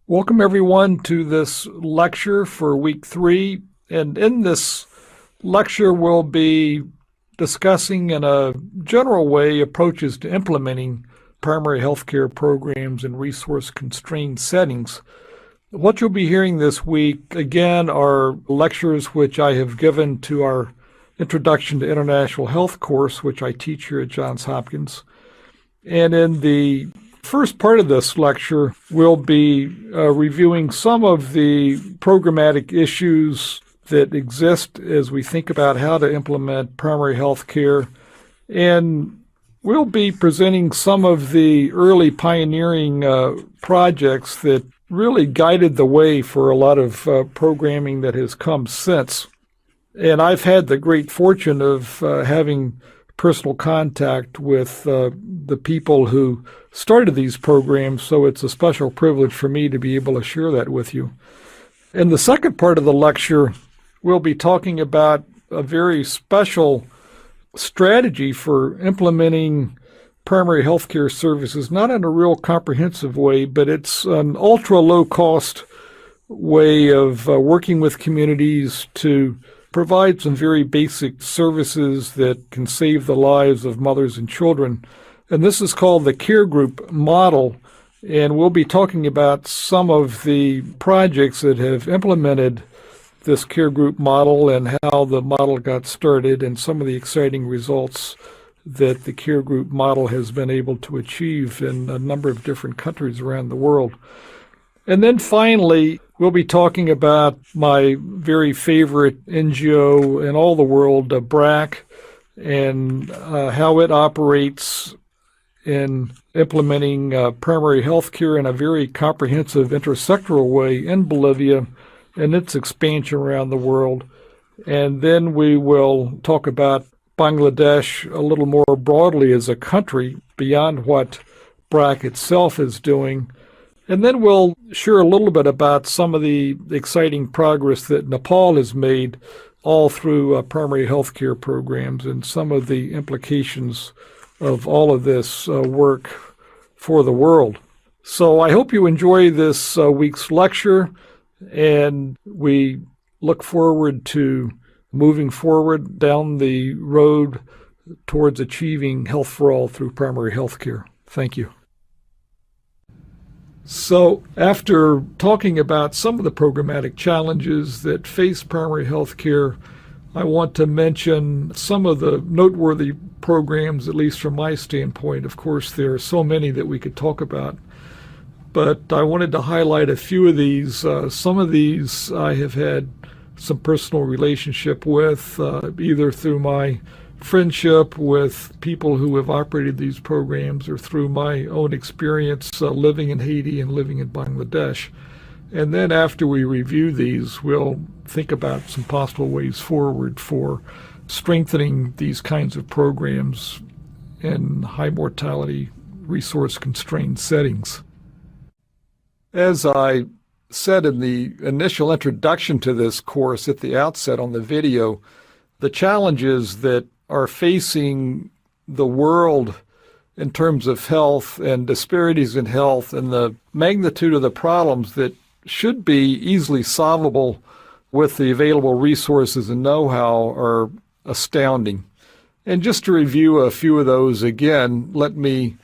Welcome, everyone, to this lecture for week 3. And in this lecture, we'll be discussing in a general way approaches to implementing primary healthcare programs in resource-constrained settings. What you'll be hearing this week, again, are lectures which I have given to our Introduction to International Health course, which I teach here at Johns Hopkins. And in the first part of this lecture, we'll be reviewing some of the programmatic issues that exist as we think about how to implement primary health care. And we'll be presenting some of the early pioneering projects that really guided the way for a lot of programming that has come since. And I've had the great fortune of having personal contact with the people who started these programs, so it's a special privilege for me to be able to share that with you. In the second part of the lecture, we'll be talking about a very special strategy for implementing primary healthcare services, not in a real comprehensive way, but it's an ultra-low-cost way of working with communities to provide some very basic services that can save the lives of mothers and children. And this is called the Care Group Model, and we'll be talking about some of the projects that have implemented this Care Group Model and how the model got started and some of the exciting results that the Care Group Model has been able to achieve in a number of different countries around the world. And then finally, we'll be talking about my very favorite NGO in all the world, BRAC, and how it operates in implementing primary health care in a very comprehensive intersectoral way in Bolivia and its expansion around the world. And then we will talk about Bangladesh a little more broadly as a country beyond what BRAC itself is doing. And then we'll share a little bit about some of the exciting progress that Nepal has made all through primary health care programs and some of the implications of all of this work for the world. So I hope you enjoy this week's lecture, and we look forward to moving forward down the road towards achieving health for all through primary health care. Thank you. So after talking about some of the programmatic challenges that face primary health care, I want to mention some of the noteworthy programs, at least from my standpoint. Of course, there are so many that we could talk about, but I wanted to highlight a few of these. Some of these I have had some personal relationship with, either through my friendship with people who have operated these programs or through my own experience living in Haiti and living in Bangladesh. And then after we review these, we'll think about some possible ways forward for strengthening these kinds of programs in high mortality, resource-constrained settings. As I said in the initial introduction to this course at the outset on the video, the challenges that are facing the world in terms of health and disparities in health and the magnitude of the problems that should be easily solvable with the available resources and know-how are astounding. And just to review a few of those again, let me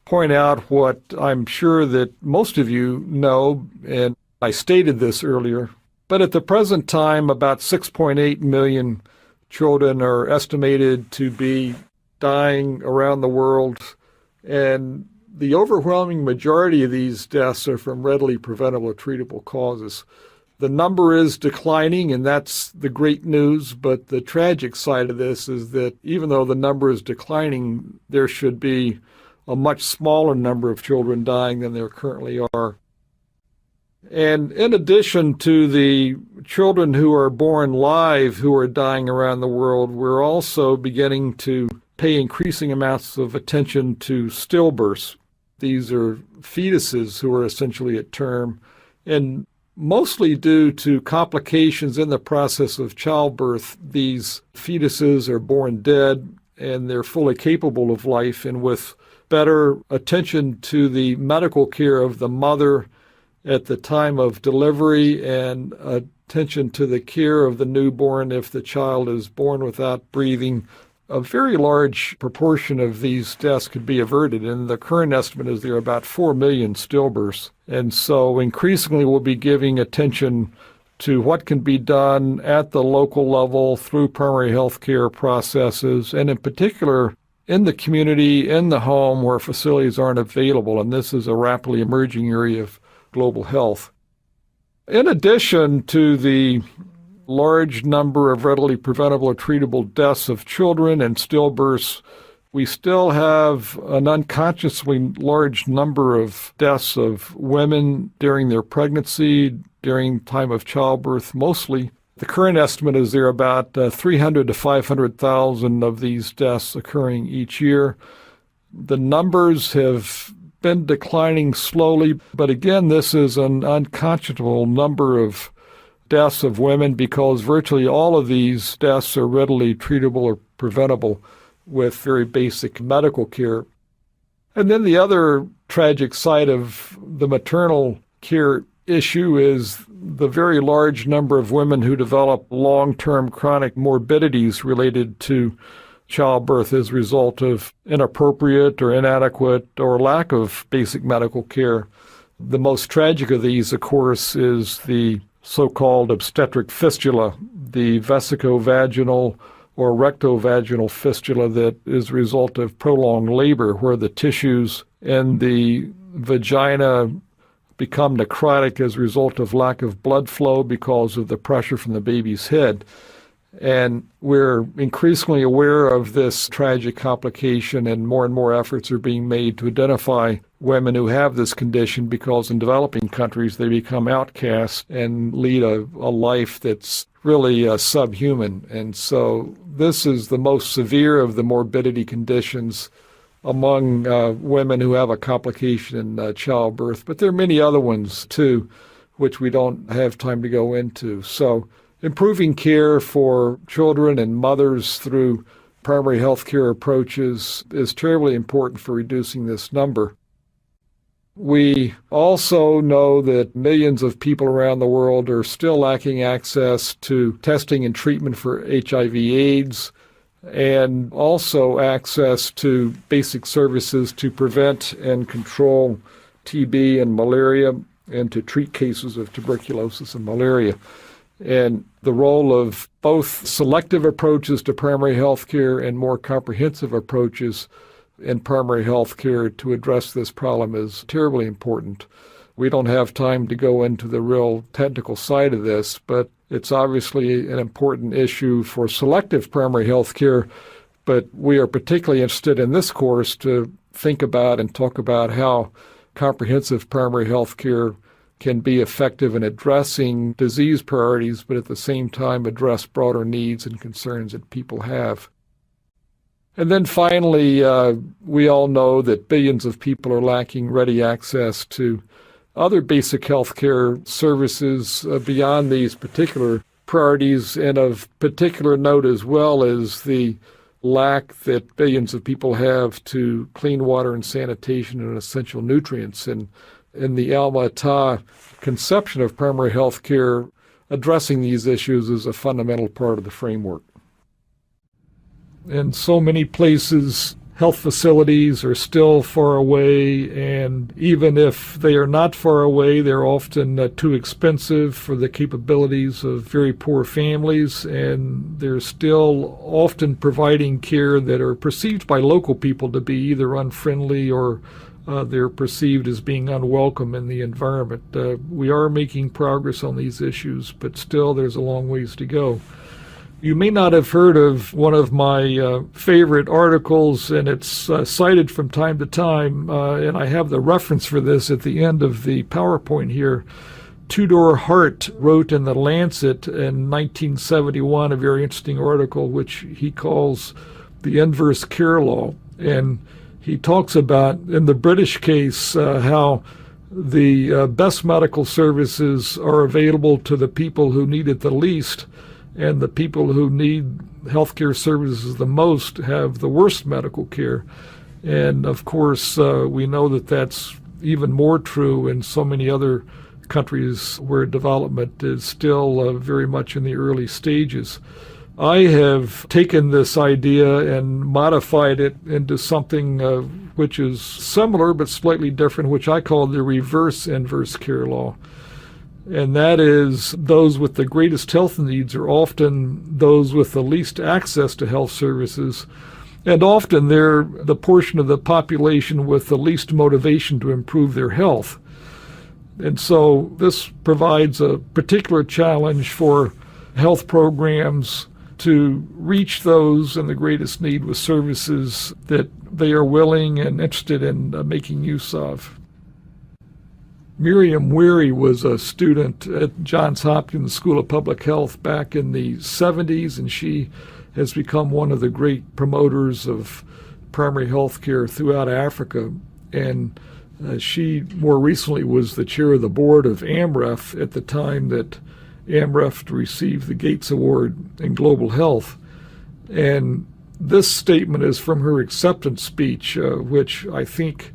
point out what I'm sure that most of you know, and I stated this earlier, but at the present time, about 6.8 million children are estimated to be dying around the world, and the overwhelming majority of these deaths are from readily preventable or treatable causes. The number is declining, and that's the great news, but the tragic side of this is that even though the number is declining, there should be a much smaller number of children dying than there currently are. And in addition to the children who are born live who are dying around the world, we're also beginning to pay increasing amounts of attention to stillbirths. These are fetuses who are essentially at term, and mostly due to complications in the process of childbirth, these fetuses are born dead and they're fully capable of life, and with better attention to the medical care of the mother at the time of delivery and attention to the care of the newborn if the child is born without breathing, a very large proportion of these deaths could be averted. And the current estimate is there are about 4 million stillbirths. And so increasingly we'll be giving attention to what can be done at the local level through primary health care processes, and in particular in the community, in the home where facilities aren't available. And this is a rapidly emerging area of global health. In addition to the large number of readily preventable or treatable deaths of children and stillbirths, we still have an unconsciously large number of deaths of women during their pregnancy, during time of childbirth mostly. The current estimate is there are about 300 to 500,000 of these deaths occurring each year. The numbers have been declining slowly, but again, this is an unconscionable number of deaths of women because virtually all of these deaths are readily treatable or preventable with very basic medical care. And then the other tragic side of the maternal care issue is the very large number of women who develop long-term chronic morbidities related to childbirth as a result of inappropriate or inadequate or lack of basic medical care. The most tragic of these, of course, is the so-called obstetric fistula, the vesicovaginal or rectovaginal fistula that is a result of prolonged labor, where the tissues in the vagina become necrotic as a result of lack of blood flow because of the pressure from the baby's head. And we're increasingly aware of this tragic complication, and more efforts are being made to identify women who have this condition, because in developing countries they become outcasts and lead a life that's really subhuman. And so this is the most severe of the morbidity conditions among women who have a complication in childbirth. But there are many other ones too, which we don't have time to go into. So improving care for children and mothers through primary health care approaches is terribly important for reducing this number. We also know that millions of people around the world are still lacking access to testing and treatment for HIV/AIDS, and also access to basic services to prevent and control TB and malaria, and to treat cases of tuberculosis and malaria. And the role of both selective approaches to primary health care and more comprehensive approaches in primary health care to address this problem is terribly important. We don't have time to go into the real technical side of this, but it's obviously an important issue for selective primary health care. But we are particularly interested in this course to think about and talk about how comprehensive primary health care can be effective in addressing disease priorities, but at the same time address broader needs and concerns that people have. And then finally, we all know that billions of people are lacking ready access to other basic health care services beyond these particular priorities. And of particular note as well is the lack that billions of people have to clean water and sanitation and essential nutrients. And in the Alma-Ata conception of primary health care, addressing these issues is a fundamental part of the framework. In so many places, health facilities are still far away, and even if they are not far away, they're often too expensive for the capabilities of very poor families, and they're still often providing care that are perceived by local people to be either unfriendly or they're perceived as being unwelcome in the environment. We are making progress on these issues, but still there's a long ways to go. You may not have heard of one of my favorite articles, and it's cited from time to time, and I have the reference for this at the end of the PowerPoint here. Tudor Hart wrote in The Lancet in 1971 a very interesting article, which he calls the inverse care law. And he talks about, in the British case, how the best medical services are available to the people who need it the least, and the people who need healthcare services the most have the worst medical care. And of course, we know that that's even more true in so many other countries where development is still very much in the early stages. I have taken this idea and modified it into something which is similar but slightly different, which I call the reverse inverse care law. And that is, those with the greatest health needs are often those with the least access to health services, and often they're the portion of the population with the least motivation to improve their health. And so this provides a particular challenge for health programs to reach those in the greatest need with services that they are willing and interested in making use of. Miriam Weary was a student at Johns Hopkins School of Public Health back in the 70s, and she has become one of the great promoters of primary health care throughout Africa. And she more recently was the chair of the board of AMREF at the time that AMREF received the Gates Award in Global Health. And this statement is from her acceptance speech, which I think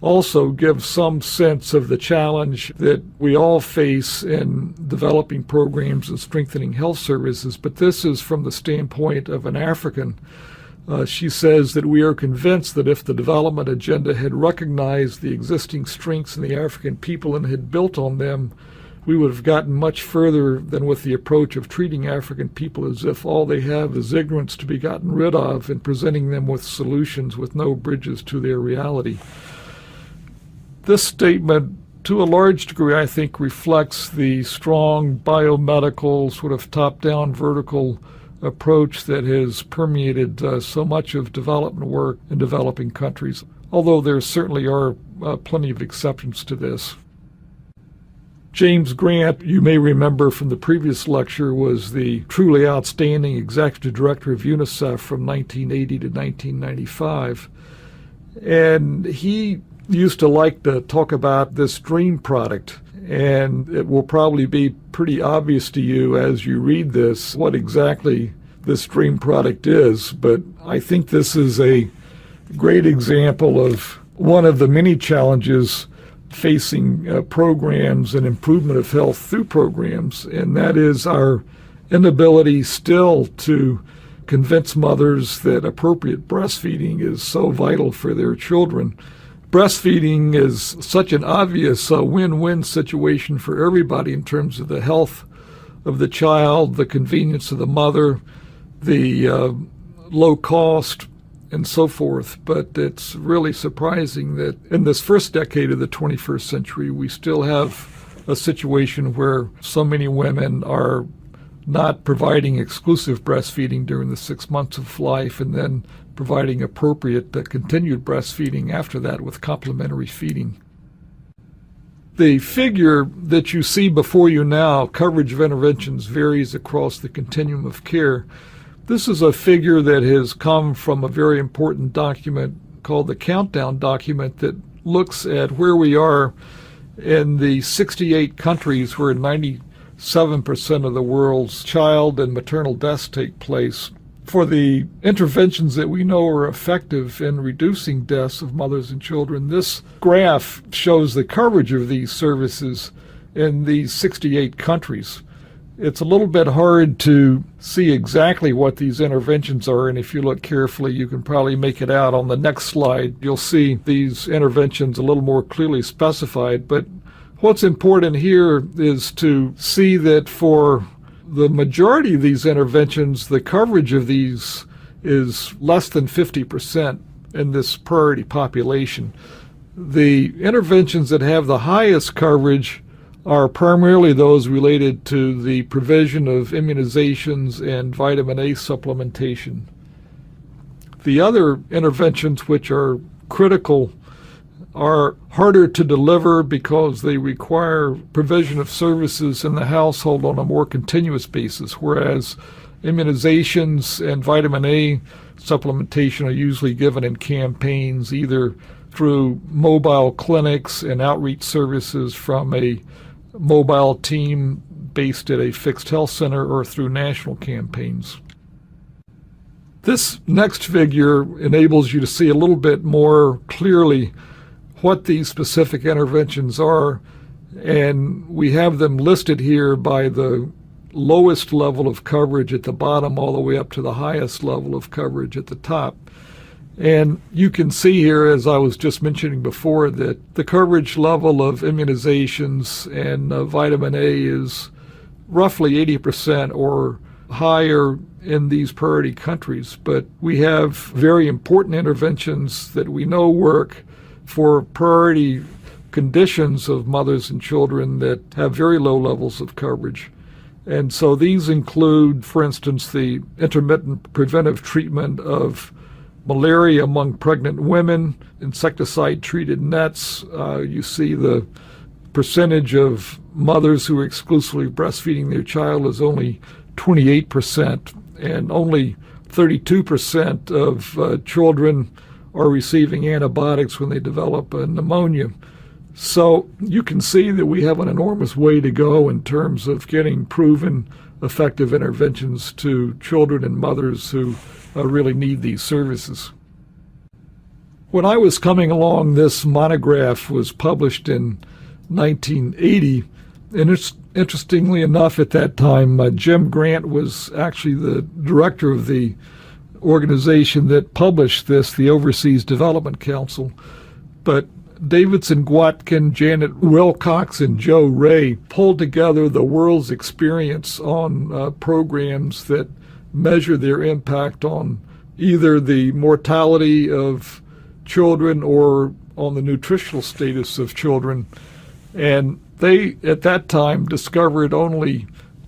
also gives some sense of the challenge that we all face in developing programs and strengthening health services. But this is from the standpoint of an African. She says that we are convinced that if the development agenda had recognized the existing strengths in the African people and had built on them, we would have gotten much further than with the approach of treating African people as if all they have is ignorance to be gotten rid of and presenting them with solutions with no bridges to their reality. This statement, to a large degree, I think, reflects the strong biomedical, sort of top-down vertical approach that has permeated so much of development work in developing countries, although there certainly are plenty of exceptions to this. James Grant, you may remember from the previous lecture, was the truly outstanding executive director of UNICEF from 1980 to 1995. And he used to like to talk about this dream product. And it will probably be pretty obvious to you as you read this what exactly this dream product is. But I think this is a great example of one of the many challenges facing programs and improvement of health through programs, and that is our inability still to convince mothers that appropriate breastfeeding is so vital for their children. Breastfeeding is such an obvious win-win situation for everybody in terms of the health of the child, the convenience of the mother, the low cost, and so forth. But it's really surprising that in this first decade of the 21st century, we still have a situation where so many women are not providing exclusive breastfeeding during the 6 months of life and then providing appropriate continued breastfeeding after that with complementary feeding. The figure that you see before you now, coverage of interventions, varies across the continuum of care. This is a figure that has come from a very important document called the Countdown document that looks at where we are in the 68 countries where 97% of the world's child and maternal deaths take place. For the interventions that we know are effective in reducing deaths of mothers and children, this graph shows the coverage of these services in these 68 countries. It's a little bit hard to see exactly what these interventions are, and if you look carefully, you can probably make it out. On the next slide, you'll see these interventions a little more clearly specified. But what's important here is to see that for the majority of these interventions, the coverage of these is less than 50% in this priority population. The interventions that have the highest coverage are primarily those related to the provision of immunizations and vitamin A supplementation. The other interventions which are critical are harder to deliver because they require provision of services in the household on a more continuous basis, whereas immunizations and vitamin A supplementation are usually given in campaigns, either through mobile clinics and outreach services from a mobile team based at a fixed health center or through national campaigns. This next figure enables you to see a little bit more clearly what these specific interventions are And we have them listed here by the lowest level of coverage at the bottom all the way up to the highest level of coverage at the top. And you can see here, as I was just mentioning before, that the coverage level of immunizations and vitamin A is roughly 80% or higher in these priority countries. But we have very important interventions that we know work for priority conditions of mothers and children that have very low levels of coverage. And so these include, for instance, the intermittent preventive treatment of malaria among pregnant women, insecticide-treated nets. You see the percentage of mothers who are exclusively breastfeeding their child is only 28%, and only 32% of children are receiving antibiotics when they develop a pneumonia. So you can see that we have an enormous way to go in terms of getting proven effective interventions to children and mothers who really need these services. When I was coming along, this monograph was published in 1980, and interestingly enough, at that time, Jim Grant was actually the director of the organization that published this, the Overseas Development Council. But Davidson Gwatkin, Janet Wilcox, and Joe Ray pulled together the world's experience on programs that measure their impact on either the mortality of children or on the nutritional status of children. And they, at that time, discovered only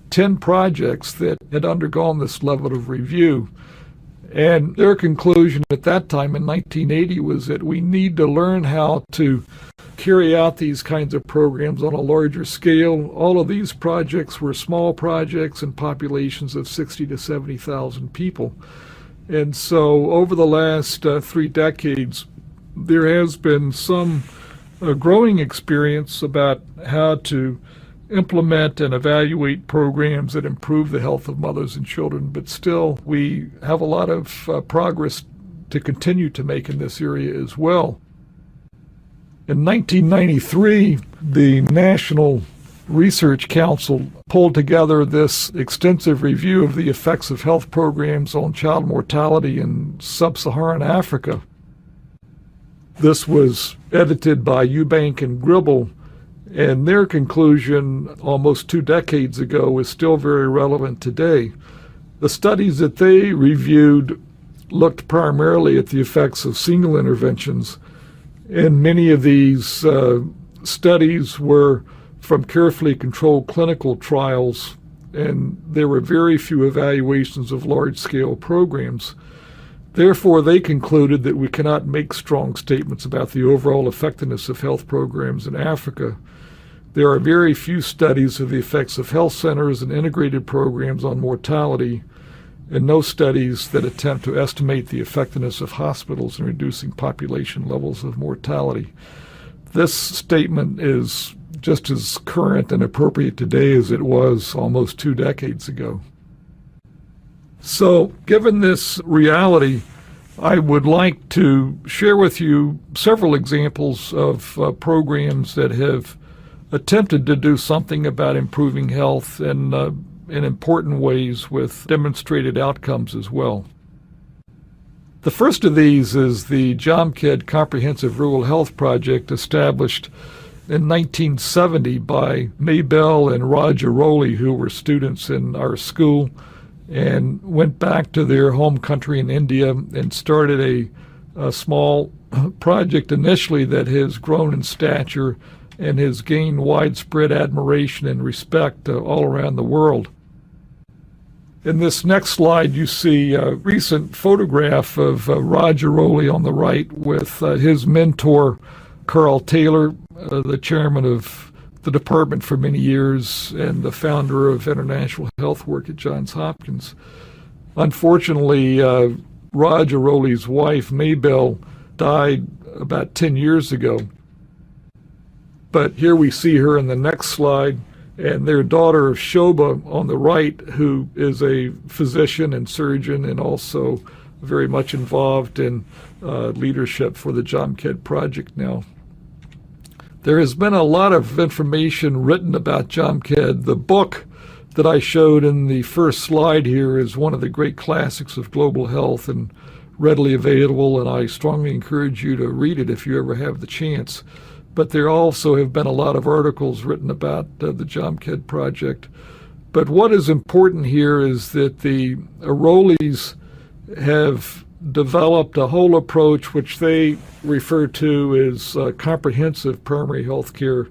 10 projects that had undergone this level of review. And their conclusion at that time in 1980 was that we need to learn how to carry out these kinds of programs on a larger scale. All of these projects were small projects in populations of 60 to 70,000 people. And so over the last 3 decades, there has been some growing experience about how to implement and evaluate programs that improve the health of mothers and children, but still we have a lot of progress to continue to make in this area as well. In 1993, the National Research Council pulled together this extensive review of the effects of health programs on child mortality in sub-Saharan Africa. This was edited by Eubank and Gribble, and their conclusion almost 2 decades ago is still very relevant today. The studies that they reviewed looked primarily at the effects of single interventions, and many of these studies were from carefully controlled clinical trials, and there were very few evaluations of large-scale programs. Therefore, they concluded that we cannot make strong statements about the overall effectiveness of health programs in Africa. There are very few studies of the effects of health centers and integrated programs on mortality, and no studies that attempt to estimate the effectiveness of hospitals in reducing population levels of mortality. This statement is just as current and appropriate today as it was almost 2 decades ago. So, given this reality, I would like to share with you several examples of programs that have attempted to do something about improving health in important ways with demonstrated outcomes as well. The first of these is the Jomked Comprehensive Rural Health Project, established in 1970 by Maybell and Raja Rowley, who were students in our school, and went back to their home country in India and started a small project initially that has grown in stature and has gained widespread admiration and respect all around the world. In this next slide, you see a recent photograph of Raja Rowley on the right with his mentor, Carl Taylor, the chairman of the department for many years and the founder of international health work at Johns Hopkins. Unfortunately, Raja Rowley's wife, Maybell, died about 10 years ago. But here we see her in the next slide, and their daughter Shobha on the right, who is a physician and surgeon and also very much involved in leadership for the Jomked project now. There has been a lot of information written about JOMCAD. The book that I showed in the first slide here is one of the great classics of global health and readily available, and I strongly encourage you to read it if you ever have the chance. But there also have been a lot of articles written about the JOMCAD project. But what is important here is that the Arolis have developed a whole approach which they refer to as comprehensive primary health care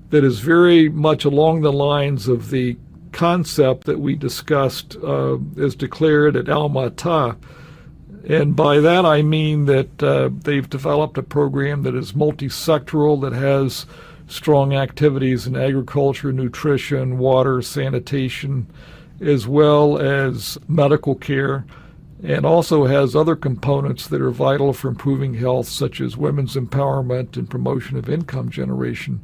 that is very much along the lines of the concept that we discussed as declared at Alma-Ata. And by that I mean that they've developed a program that is multi-sectoral, that has strong activities in agriculture, nutrition, water, sanitation, as well as medical care, and also has other components that are vital for improving health, such as women's empowerment and promotion of income generation.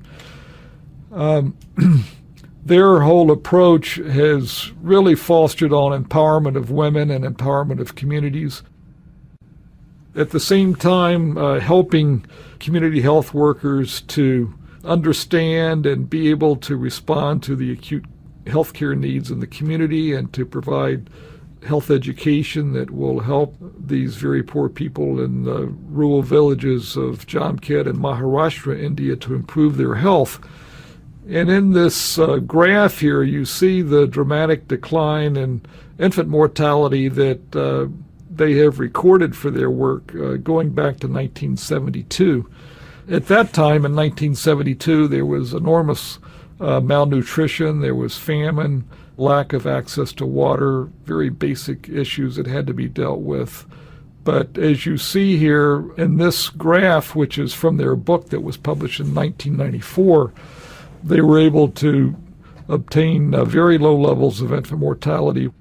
Their whole approach has really fostered on empowerment of women and empowerment of communities. At the same time, helping community health workers to understand and be able to respond to the acute healthcare needs in the community and to provide health education that will help these very poor people in the rural villages of Jamkhed and Maharashtra, India, to improve their health. And in this graph here, you see the dramatic decline in infant mortality that they have recorded for their work going back to 1972. At that time, in 1972, there was enormous malnutrition, there was famine, lack of access to water, very basic issues that had to be dealt with. But as you see here in this graph, which is from their book that was published in 1994, they were able to obtain very low levels of infant mortality,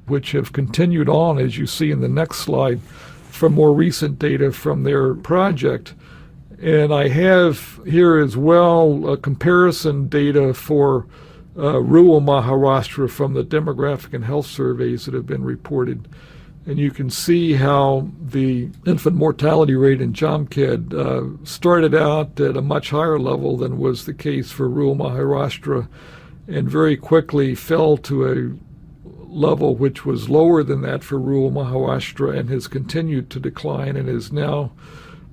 which have continued on, as you see in the next slide, from more recent data from their project. And I have here as well a comparison data for rural Maharashtra from the demographic and health surveys that have been reported. And you can see how the infant mortality rate in Jamkhed started out at a much higher level than was the case for rural Maharashtra, and very quickly fell to a level which was lower than that for rural Maharashtra, and has continued to decline and is now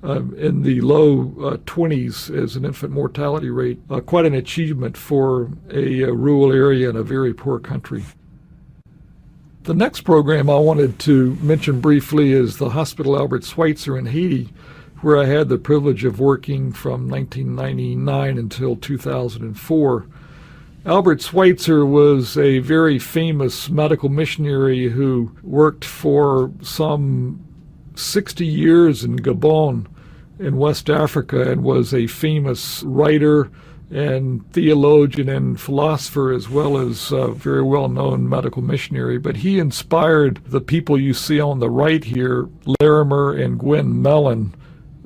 in the low 20s as an infant mortality rate. Quite an achievement for a rural area in a very poor country. The next program I wanted to mention briefly is the Hospital Albert Schweitzer in Haiti, where I had the privilege of working from 1999 until 2004. Albert Schweitzer was a very famous medical missionary who worked for some 60 years in Gabon in West Africa, and was a famous writer and theologian and philosopher, as well as a very well-known medical missionary. But he inspired the people you see on the right here, Larimer and Gwen Mellon,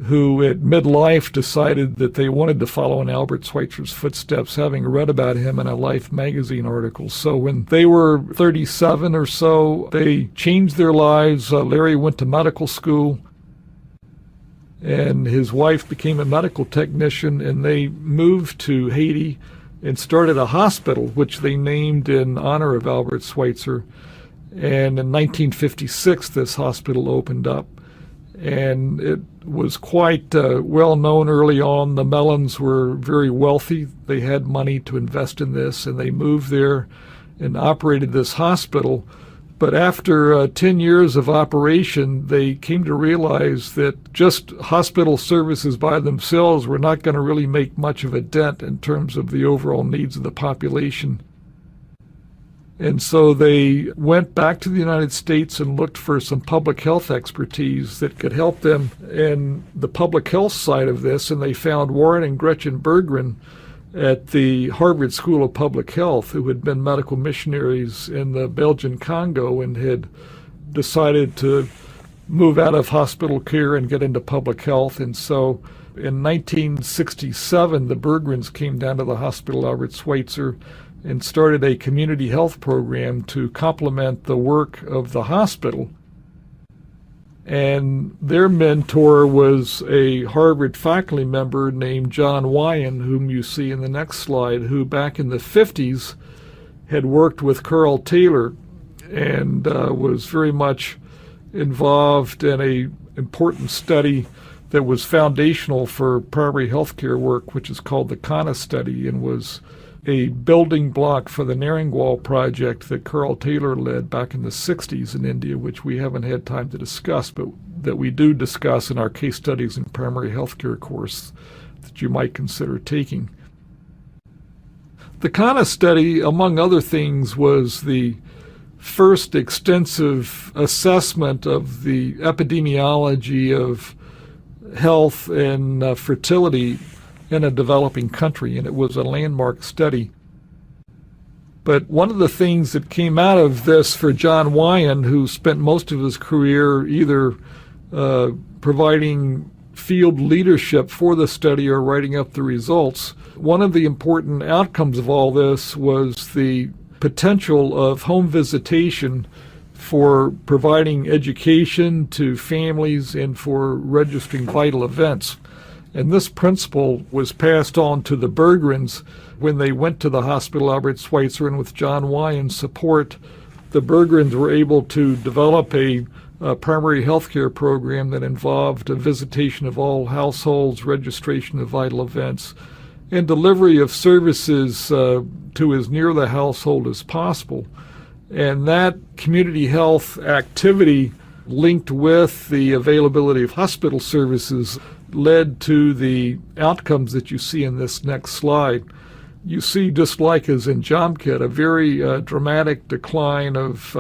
who at midlife decided that they wanted to follow in Albert Schweitzer's footsteps, having read about him in a Life magazine article. So when they were 37 or so, they changed their lives. Larry went to medical school, and his wife became a medical technician, and they moved to Haiti and started a hospital, which they named in honor of Albert Schweitzer. And in 1956, this hospital opened up, and it was quite well known early on. The Mellons were very wealthy. They had money to invest in this, and they moved there and operated this hospital. But after 10 years of operation, they came to realize that just hospital services by themselves were not going to really make much of a dent in terms of the overall needs of the population. And so they went back to the United States and looked for some public health expertise that could help them in the public health side of this, and they found Warren and Gretchen Berggren at the Harvard School of Public Health, who had been medical missionaries in the Belgian Congo and had decided to move out of hospital care and get into public health. And so in 1967, the Berggrens came down to the Hospital Albert Schweitzer and started a community health program to complement the work of the hospital. And their mentor was a Harvard faculty member named John Wyan, whom you see in the next slide, who back in the 50s had worked with Carl Taylor and was very much involved in an important study that was foundational for primary health care work, which is called the Kana study, and was a building block for the Naringwal project that Carl Taylor led back in the 60s in India, which we haven't had time to discuss, but that we do discuss in our case studies in primary health care course that you might consider taking. The Kana study, among other things, was the first extensive assessment of the epidemiology of health and fertility in a developing country, and it was a landmark study. But one of the things that came out of this for John Wyan, who spent most of his career either providing field leadership for the study or writing up the results, one of the important outcomes of all this was the potential of home visitation for providing education to families and for registering vital events. And this principle was passed on to the Berggrens when they went to the Hospital Albert Schweitzer, and with John Wyan's support, the Berggrens were able to develop a primary health care program that involved a visitation of all households, registration of vital events, and delivery of services to as near the household as possible. And that community health activity, linked with the availability of hospital services, led to the outcomes that you see in this next slide. You see, just like as in Jamkhed, a very dramatic decline of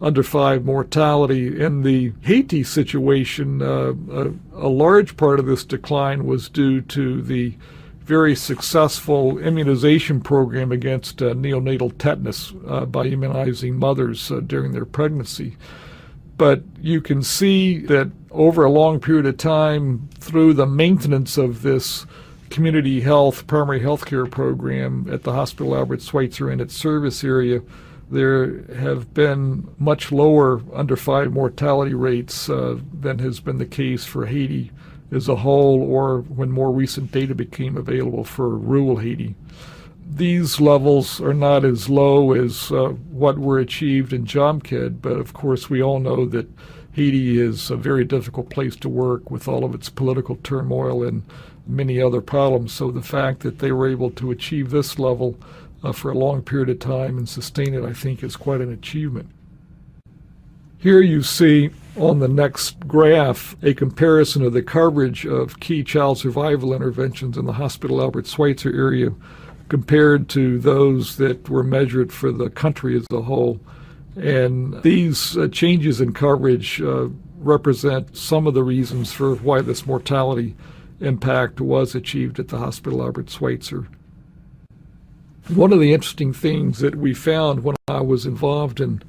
under 5 mortality. In the Haiti situation, a large part of this decline was due to the very successful immunization program against neonatal tetanus by immunizing mothers during their pregnancy. But you can see that over a long period of time, through the maintenance of this community health, primary health care program at the Hospital Albert Schweitzer and its service area, there have been much lower under 5 mortality rates than has been the case for Haiti as a whole, or when more recent data became available for rural Haiti. These levels are not as low as what were achieved in Jamkhed, but of course we all know that Haiti is a very difficult place to work with all of its political turmoil and many other problems. So the fact that they were able to achieve this level for a long period of time and sustain it, I think, is quite an achievement. Here you see on the next graph a comparison of the coverage of key child survival interventions in the Hospital Albert Schweitzer area compared to those that were measured for the country as a whole. And these changes in coverage represent some of the reasons for why this mortality impact was achieved at the Hospital Albert Schweitzer. One of the interesting things that we found when I was involved in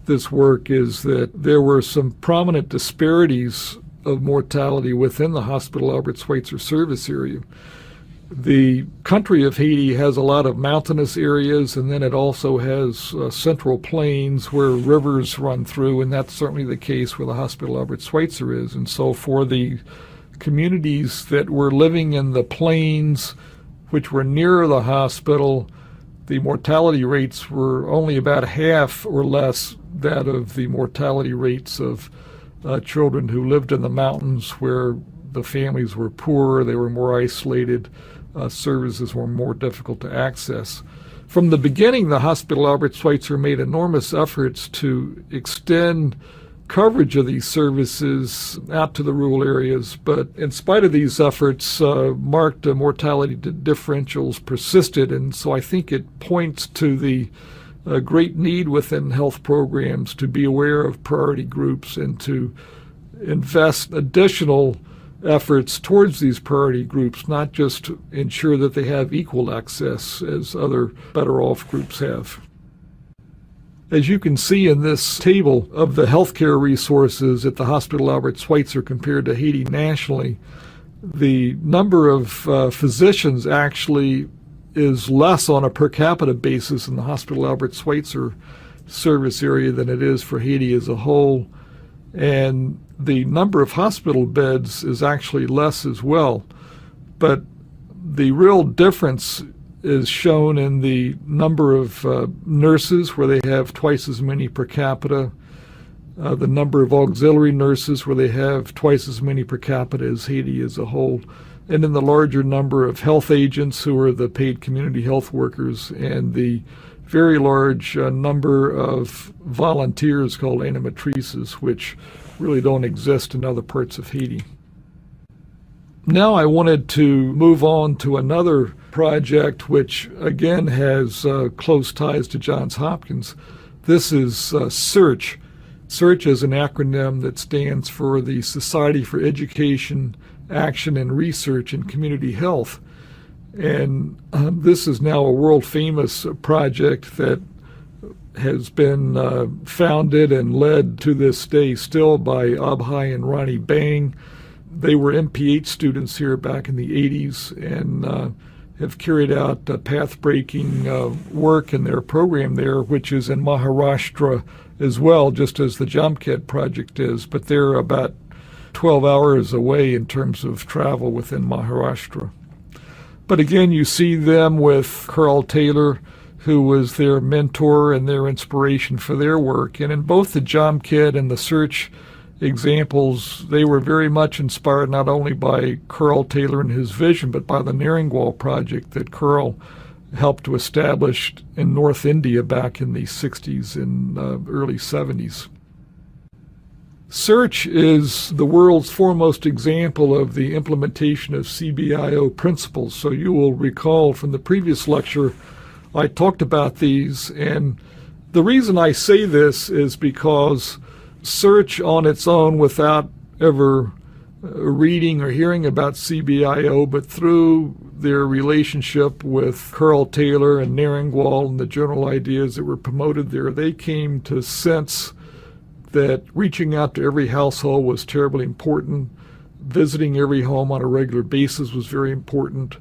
this work is that there were some prominent disparities of mortality within the Hospital Albert Schweitzer service area. The country of Haiti has a lot of mountainous areas, and then it also has central plains where rivers run through, and that's certainly the case where the Hospital Albert Schweitzer is. And so for the communities that were living in the plains, which were near the hospital, the mortality rates were only about half or less that of the mortality rates of children who lived in the mountains, where the families were poorer, they were more isolated, services were more difficult to access. From the beginning, the Hospital Albert Schweitzer made enormous efforts to extend coverage of these services out to the rural areas, but in spite of these efforts, marked mortality differentials persisted, and so I think it points to the great need within health programs to be aware of priority groups and to invest additional efforts towards these priority groups, not just to ensure that they have equal access as other better off groups have. As you can see in this table of the healthcare resources at the Hospital Albert Schweitzer compared to Haiti nationally, the number of physicians actually is less on a per capita basis in the Hospital Albert Schweitzer service area than it is for Haiti as a whole. and the number of hospital beds is actually less as well. But the real difference is shown in the number of nurses, where they have twice as many per capita, the number of auxiliary nurses, where they have twice as many per capita as Haiti as a whole, and in the larger number of health agents, who are the paid community health workers, and the very large number of volunteers called animatrices, which really don't exist in other parts of Haiti. Now I wanted to move on to another project which again has close ties to Johns Hopkins. This is SEARCH. SEARCH is an acronym that stands for the Society for Education, Action, and Research in Community Health. And this is now a world-famous project that has been founded and led to this day still by Abhay and Ronnie Bang. They were MPH students here back in the 80s and have carried out path-breaking work in their program there, which is in Maharashtra as well, just as the JOMCAD project is. But they're about 12 hours away in terms of travel within Maharashtra. But again, you see them with Carl Taylor, who was their mentor and their inspiration for their work. And in both the JOMCAD and the SEARCH examples, they were very much inspired not only by Carl Taylor and his vision, but by the Naringwal project that Carl helped to establish in North India back in the 60s and early 70s. SEARCH is the world's foremost example of the implementation of CBIO principles. So you will recall from the previous lecture, I talked about these, and the reason I say this is because SEARCH on its own, without ever reading or hearing about CBIO, but through their relationship with Carl Taylor and Naringwal and the general ideas that were promoted there, they came to sense that reaching out to every household was terribly important. Visiting every home on a regular basis was very important.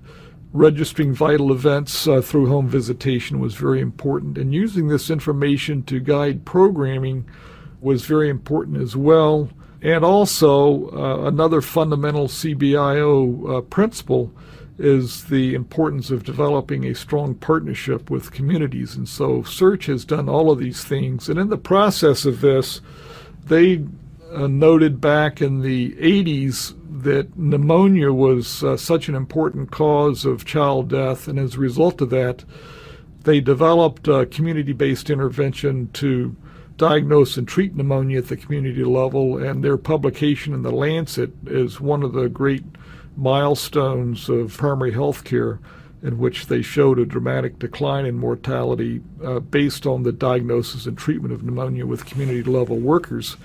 Registering vital events through home visitation was very important. And using this information to guide programming was very important as well. And also, another fundamental CBIO principle is the importance of developing a strong partnership with communities. And so SEARCH has done all of these things. And in the process of this, they noted back in the 80s that pneumonia was such an important cause of child death. And as a result of that, they developed a community-based intervention to diagnose and treat pneumonia at the community level. And their publication in The Lancet is one of the great milestones of primary health care, in which they showed a dramatic decline in mortality based on the diagnosis and treatment of pneumonia with community-level workers.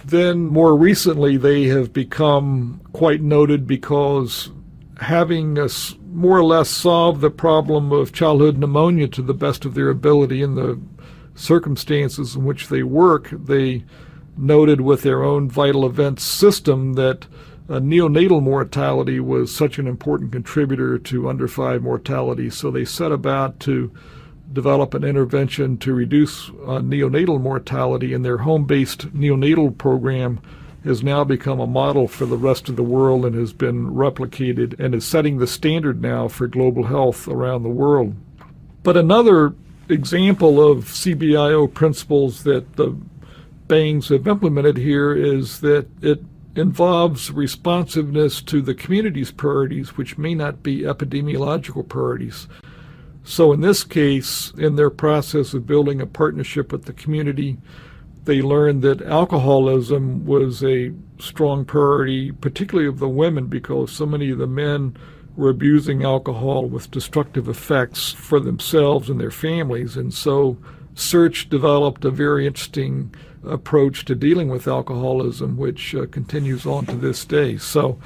Then more recently, they have become quite noted because having more or less solved the problem of childhood pneumonia to the best of their ability in the circumstances in which they work, they noted with their own vital events system that neonatal mortality was such an important contributor to under 5 mortality. So they set about to develop an intervention to reduce neonatal mortality, and their home-based neonatal program has now become a model for the rest of the world and has been replicated and is setting the standard now for global health around the world. But another example of CBIO principles that the Bangs have implemented here is that it involves responsiveness to the community's priorities, which may not be epidemiological priorities. So in this case, in their process of building a partnership with the community, they learned that alcoholism was a strong priority, particularly of the women, because so many of the men were abusing alcohol with destructive effects for themselves and their families. And so SEARCH developed a very interesting approach to dealing with alcoholism, which continues on to this day. So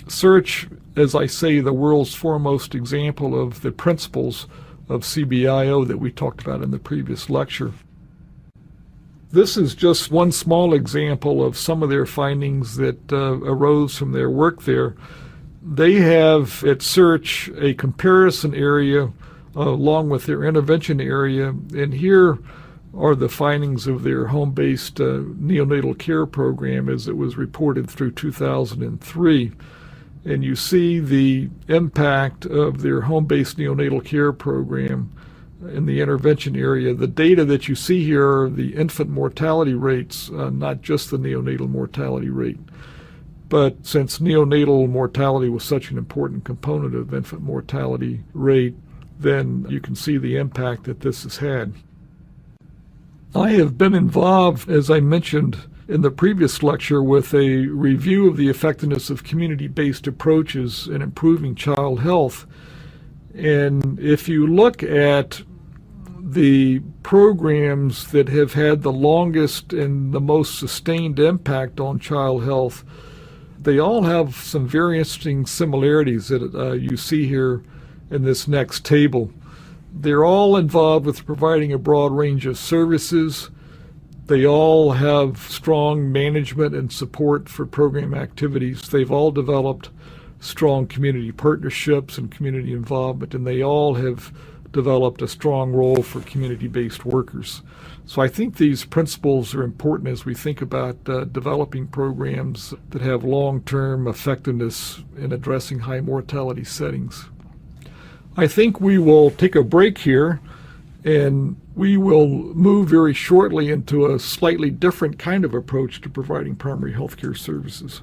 SEARCH, as I say, the world's foremost example of the principles of CBIO that we talked about in the previous lecture. This is just one small example of some of their findings that arose from their work there. They have at SEARCH a comparison area along with their intervention area, and here are the findings of their home-based neonatal care program as it was reported through 2003. And you see the impact of their home-based neonatal care program in the intervention area. The data that you see here are the infant mortality rates, not just the neonatal mortality rate. But since neonatal mortality was such an important component of infant mortality rate, then you can see the impact that this has had. I have been involved, as I mentioned in the previous lecture, with a review of the effectiveness of community-based approaches in improving child health. And if you look at the programs that have had the longest and the most sustained impact on child health, they all have some very interesting similarities that you see here in this next table. They're all involved with providing a broad range of services. They all have strong management and support for program activities. They've all developed strong community partnerships and community involvement, and they all have developed a strong role for community-based workers. So I think these principles are important as we think about developing programs that have long-term effectiveness in addressing high mortality settings. I think we will take a break here, and we will move very shortly into a slightly different kind of approach to providing primary health care services.